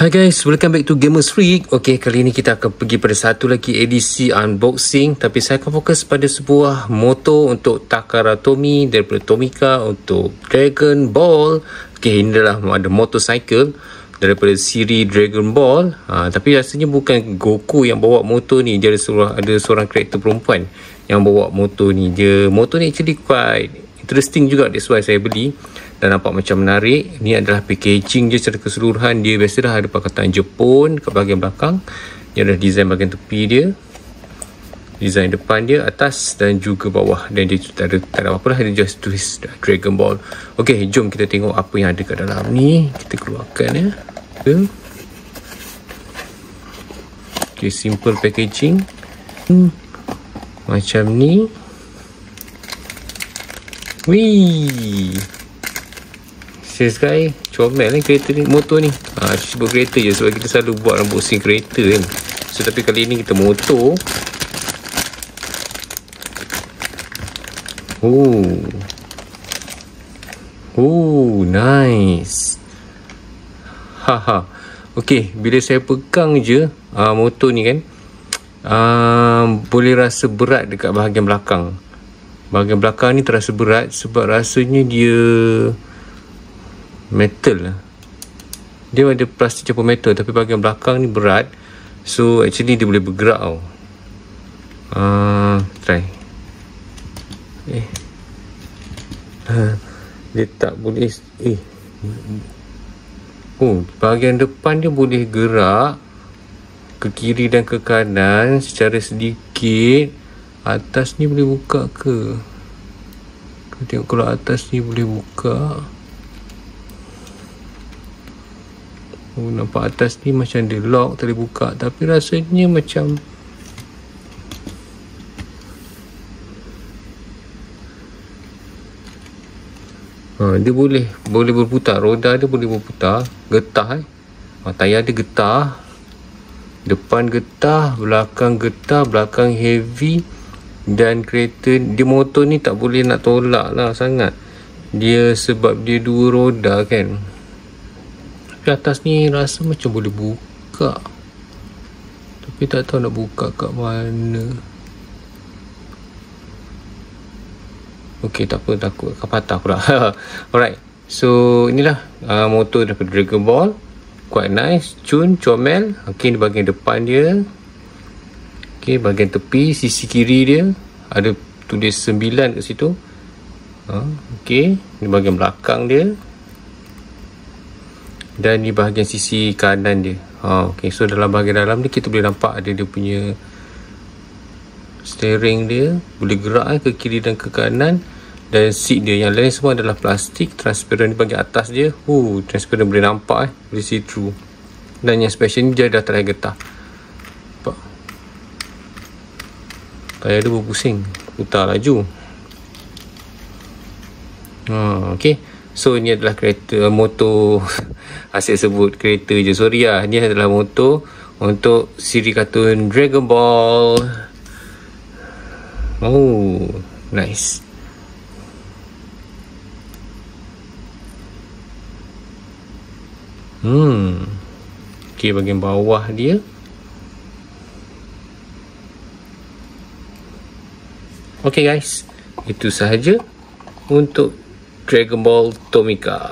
Hi guys, welcome back to Gamers Freak. Okay, kali ni kita akan pergi pada satu lagi edisi unboxing, tapi saya akan fokus pada sebuah motor untuk Takara Tomy daripada Tomica untuk Dragon Ball. Okay, ini adalah ada motorcycle daripada siri Dragon Ball. Tapi rasanya bukan Goku yang bawa motor ni, dia ada seorang karakter perempuan yang bawa motor ni. Motor ni actually quite interesting juga, that's why saya beli. Dan nampak macam menarik. Ni adalah packaging je secara keseluruhan. Dia biasa dah ada pakatan Jepun kat bahagian belakang. Ni adalah design bahagian tepi dia, design depan dia, atas dan juga bawah. Dan dia tak ada apa lah, dia just tulis Dragon Ball. Ok, jom kita tengok apa yang ada kat dalam ni. Kita keluarkan ya. Ok, simple packaging macam ni. Wih, serius guys, comel ni kereta ni, motor ni. Sebut kereta je sebab kita selalu buat unboxing kereta kan. So tapi kali ni kita motor. Nice. Haha. Okay, bila saya pegang je motor ni kan, boleh rasa berat dekat bahagian belakang. Bahagian belakang ni terasa berat sebab rasanya dia metal lah. Dia ada plastik campur metal, tapi bahagian belakang ni berat. So actually dia boleh bergerak tau. Try. Dia tak boleh. Bahagian depan dia boleh gerak ke kiri dan ke kanan secara sedikit. Atas ni boleh buka ke? Kau tengok kalau atas ni boleh buka. Nampak atas ni macam dia lock, tak boleh buka. Tapi rasanya macam dia boleh berputar. Roda dia boleh berputar. Getah tayar dia getah. Depan getah, belakang getah, belakang heavy. Dan kereta dia, motor ni tak boleh nak tolak lah sangat. Dia sebab dia dua roda kan. Tapi atas ni rasa macam boleh buka, tapi tak tahu nak buka kat mana. Ok, tak apa, takut akan patah pula. Alright, so inilah motor daripada Dragon Ball. Quite nice, cun, comel. Ok, ni bahagian depan dia. Ok, bahagian tepi, sisi kiri dia ada tulis 9 kat situ. Ok, ni bahagian belakang dia. Dan ni bahagian sisi kanan dia. Ok, so dalam bahagian dalam ni kita boleh nampak ada dia punya steering dia. Boleh gerak ke kiri dan ke kanan. Dan seat dia, yang lain semua adalah plastik transparent di bahagian atas dia. Transparent, boleh nampak boleh see through. Dan yang special ni dia dah try getah. Nampak? Tayar dia berpusing, putar laju. Ok, so ni adalah kereta motor. Asyik sebut kereta je, sorry lah. Ni adalah motor untuk siri kartun Dragon Ball. Nice. Ok, bahagian bawah dia. Ok guys, itu sahaja untuk Dragon Ball Tomica.